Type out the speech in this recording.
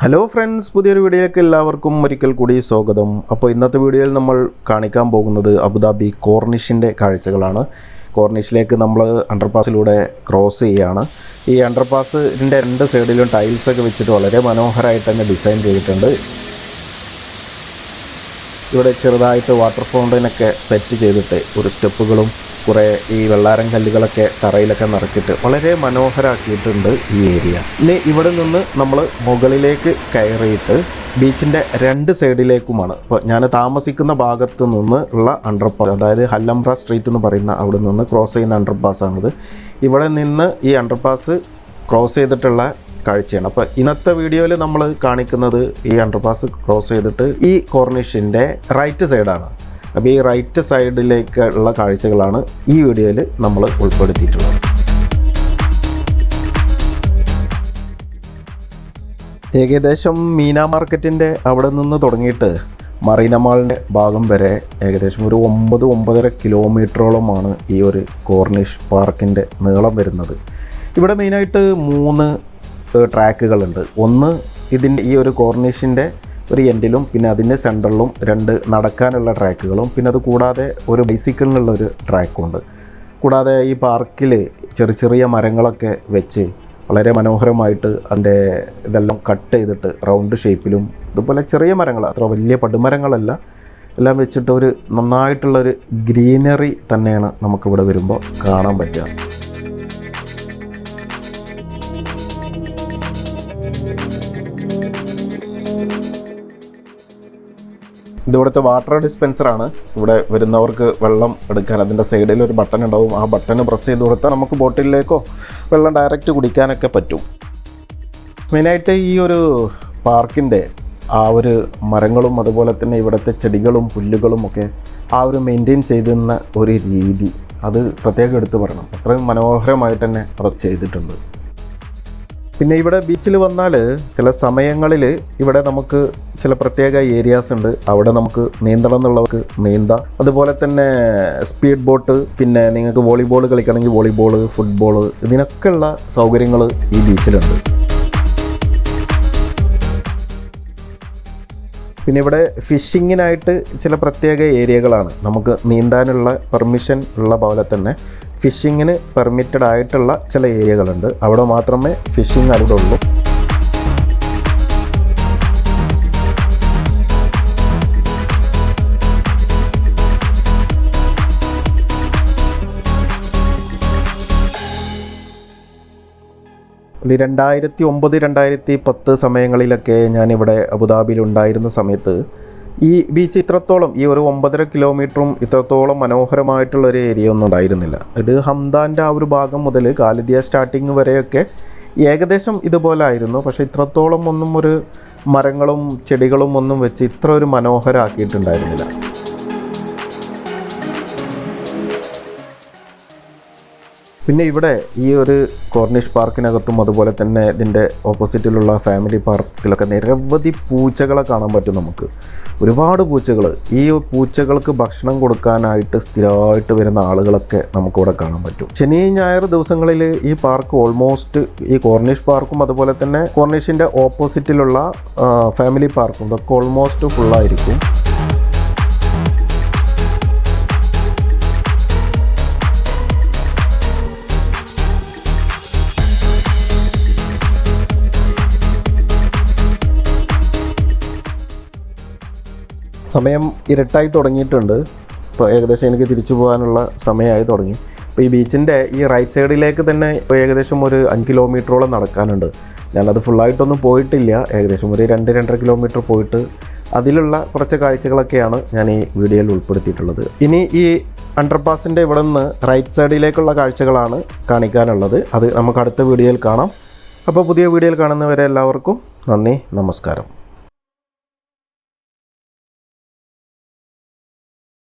Hello friends, പുതിയൊരു വീഡിയോയിലേക്ക് എല്ലാവർക്കും ഒരിക്കൽ കൂടി സ്വാഗതം. അപ്പോൾ ഇന്നത്തെ വീഡിയോയിൽ നമ്മൾ കാണിക്കാൻ പോകുന്നത് അബുദാബി കോർണിഷിൻ്റെ കാഴ്ചകളാണ്. കോർണിഷിലേക്ക് നമ്മൾ അണ്ടർപാസിലൂടെ ക്രോസ് ചെയ്യുകയാണ്. ഈ അണ്ടർപാസിൻ്റെ രണ്ട് സൈഡിലും ടൈൽസൊക്കെ വെച്ചിട്ട് വളരെ മനോഹരമായിട്ട് തന്നെ ഡിസൈൻ ചെയ്തിട്ടുണ്ട്. ഇവിടെ ചെറുതായിട്ട് വാട്ടർ ഫൗണ്ടനൊക്കെ സെറ്റ് ചെയ്തിട്ട് ഒരു സ്റ്റെപ്പുകളും കുറേ ഈ വെള്ളാരം കല്ലുകളൊക്കെ തറയിലൊക്കെ നിറച്ചിട്ട് വളരെ മനോഹരമാക്കിയിട്ടുണ്ട് ഈ ഏരിയ. ഇനി ഇവിടെ നിന്ന് നമ്മൾ മുകളിലേക്ക് കയറിയിട്ട് ബീച്ചിൻ്റെ രണ്ട് സൈഡിലേക്കുമാണ്. ഇപ്പോൾ ഞാൻ താമസിക്കുന്ന ഭാഗത്ത് നിന്ന് ഉള്ള അണ്ടർപാസ്, അതായത് ഹല്ലംറ സ്ട്രീറ്റ് എന്ന് പറയുന്ന അവിടെ നിന്ന് ക്രോസ് ചെയ്യുന്ന അണ്ടർപാസ്സാണിത്. ഇവിടെ നിന്ന് ഈ അണ്ടർപാസ് ക്രോസ് ചെയ്തിട്ടുള്ള കാഴ്ചയാണ്. അപ്പോൾ ഇന്നത്തെ വീഡിയോയിൽ നമ്മൾ കാണിക്കുന്നത് ഈ അണ്ടർപാസ് ക്രോസ് ചെയ്തിട്ട് ഈ കോർണിഷിൻ്റെ റൈറ്റ് സൈഡാണ്. അപ്പോൾ ഈ റൈറ്റ് സൈഡിലേക്കുള്ള കാഴ്ചകളാണ് ഈ വീഡിയോയിൽ നമ്മൾ ഉൾപ്പെടുത്തിയിട്ടുള്ളത്. ഏകദേശം മീന മാർക്കറ്റിൻ്റെ അവിടെ നിന്ന് തുടങ്ങിയിട്ട് മറീന മാളിൻ്റെ ഭാഗം വരെ ഏകദേശം ഒരു 9-9.5 കിലോമീറ്ററോളമാണ് ഈ ഒരു കോർണിഷ് പാർക്കിൻ്റെ നീളം വരുന്നത്. ഇവിടെ മെയിനായിട്ട് 3 ട്രാക്കുകളുണ്ട്. ഒന്ന് ഇതിൻ്റെ ഈ ഒരു കോർണിഷിൻ്റെ ഒരു എൻഡിലും പിന്നെ അതിൻ്റെ സെൻറ്ററിലും 2 നടക്കാനുള്ള ട്രാക്കുകളും പിന്നെ അത് കൂടാതെ ഒരു ബൈസിക്കിളിനുള്ളൊരു ട്രാക്കുമുണ്ട്. കൂടാതെ ഈ പാർക്കിൽ ചെറിയ മരങ്ങളൊക്കെ വെച്ച് വളരെ മനോഹരമായിട്ട് അതിൻ്റെ ഇതെല്ലാം കട്ട് ചെയ്തിട്ട് റൗണ്ട് ഷേപ്പിലും അതുപോലെ ചെറിയ മരങ്ങൾ, അത്ര വലിയ പടുമരങ്ങളല്ല, എല്ലാം വെച്ചിട്ട് ഒരു നന്നായിട്ടുള്ളൊരു ഗ്രീനറി തന്നെയാണ് നമുക്കിവിടെ വരുമ്പോൾ കാണാൻ പറ്റുക. ഇതിവിടുത്തെ വാട്ടർ ഡിസ്പെൻസറാണ്. ഇവിടെ വരുന്നവർക്ക് വെള്ളം എടുക്കാൻ അതിൻ്റെ സൈഡിൽ ഒരു ബട്ടൺ ഉണ്ടാവും. ആ ബട്ടൺ പ്രസ് ചെയ്ത് കൊടുത്താൽ നമുക്ക് ബോട്ടിലേക്കോ വെള്ളം ഡയറക്റ്റ് കുടിക്കാനൊക്കെ പറ്റും. മെയിനായിട്ട് ഈ ഒരു പാർക്കിൻ്റെ ആ ഒരു മരങ്ങളും അതുപോലെ തന്നെ ഇവിടുത്തെ ചെടികളും പുല്ലുകളും ഒക്കെ ആ ഒരു മെയിൻറ്റെയിൻ ചെയ്തിരുന്ന ഒരു രീതി അത് പ്രത്യേകം എടുത്തു പറയണം. അത്രയും മനോഹരമായിട്ട് തന്നെ അതൊക്കെ ചെയ്തിട്ടുണ്ട്. പിന്നെ ഇവിടെ ബീച്ചിൽ വന്നാൽ ചില സമയങ്ങളിൽ ഇവിടെ നമുക്ക് ചില പ്രത്യേക ഏരിയാസ് ഉണ്ട്. അവിടെ നമുക്ക് നീന്തണം എന്നുള്ളവർക്ക് നീന്താം. അതുപോലെ തന്നെ സ്പീഡ് ബോട്ട്, പിന്നെ നിങ്ങൾക്ക് വോളിബോൾ കളിക്കണമെങ്കിൽ വോളിബോൾ, ഫുട്ബോൾ, ഇതിനൊക്കെയുള്ള സൗകര്യങ്ങൾ ഈ ബീച്ചിലുണ്ട്. പിന്നെ ഇവിടെ ഫിഷിങ്ങിനായിട്ട് ചില പ്രത്യേക ഏരിയകളാണ്. നമുക്ക് നീന്താനുള്ള പെർമിഷൻ ഉള്ള പോലെ തന്നെ ഫിഷിങ്ങിന് പെർമിറ്റഡ് ആയിട്ടുള്ള ചില ഏരിയകളുണ്ട്. അവിടെ മാത്രമേ ഫിഷിങ് അവിടെ ഉള്ളൂ. ഈ 2009-2010 സമയങ്ങളിലൊക്കെ ഞാനിവിടെ അബുദാബിയിൽ ഉണ്ടായിരുന്ന സമയത്ത് ഈ ബീച്ച് ഇത്രത്തോളം, ഈ ഒരു 9.5 കിലോമീറ്ററും ഇത്രത്തോളം മനോഹരമായിട്ടുള്ളൊരു ഏരിയ ഒന്നും ഉണ്ടായിരുന്നില്ല. ഇത് ഹംദാൻ്റെ ആ ഒരു ഭാഗം മുതൽ ഖാലിദിയ സ്റ്റാർട്ടിങ് വരെയൊക്കെ ഏകദേശം ഇതുപോലെ ആയിരുന്നു. പക്ഷേ ഇത്രത്തോളം ഒന്നും ഒരു മരങ്ങളും ചെടികളും ഒന്നും വെച്ച് ഇത്ര ഒരു മനോഹരമാക്കിയിട്ടുണ്ടായിരുന്നില്ല. പിന്നെ ഇവിടെ ഈ ഒരു കോർണിഷ് പാർക്കിനകത്തും അതുപോലെ തന്നെ ഇതിൻ്റെ ഓപ്പോസിറ്റിലുള്ള ഫാമിലി പാർക്കിലൊക്കെ നിരവധി പൂച്ചകളെ കാണാൻ പറ്റും നമുക്ക്. ഒരുപാട് പൂച്ചകൾ. ഈ പൂച്ചകൾക്ക് ഭക്ഷണം കൊടുക്കാനായിട്ട് സ്ഥിരമായിട്ട് വരുന്ന ആളുകളൊക്കെ നമുക്കിവിടെ കാണാൻ പറ്റും. ശനി ഞായർ ദിവസങ്ങളിൽ ഈ പാർക്ക് ഓൾമോസ്റ്റ്, ഈ കോർണിഷ് പാർക്കും അതുപോലെ തന്നെ കോർണിഷിൻ്റെ ഓപ്പോസിറ്റിലുള്ള ഫാമിലി പാർക്കും ഇതൊക്കെ ഓൾമോസ്റ്റ് ഫുള്ളായിരിക്കും. സമയം ഇരുട്ടായി തുടങ്ങിയിട്ടുണ്ട്. ഇപ്പോൾ ഏകദേശം എനിക്ക് തിരിച്ചു പോകാനുള്ള സമയമായി തുടങ്ങി. അപ്പോൾ ഈ ബീച്ചിൻ്റെ ഈ റൈറ്റ് സൈഡിലേക്ക് തന്നെ ഏകദേശം ഒരു 5 കിലോമീറ്ററോളം നടക്കാനുണ്ട്. ഞാനത് ഫുള്ളായിട്ടൊന്നും പോയിട്ടില്ല. ഏകദേശം ഒരു 2-2.5 കിലോമീറ്റർ പോയിട്ട് അതിലുള്ള കുറച്ച് കാഴ്ചകളൊക്കെയാണ് ഞാൻ ഈ വീഡിയോയിൽ ഉൾപ്പെടുത്തിയിട്ടുള്ളത്. ഇനി ഈ അണ്ടർപാസിൻ്റെ ഇവിടെ നിന്ന് റൈറ്റ് സൈഡിലേക്കുള്ള കാഴ്ചകളാണ് കാണിക്കാനുള്ളത്. അത് നമുക്ക് അടുത്ത വീഡിയോയിൽ കാണാം. അപ്പോൾ പുതിയ വീഡിയോയിൽ കാണുന്നവരെ എല്ലാവർക്കും നന്ദി, നമസ്കാരം.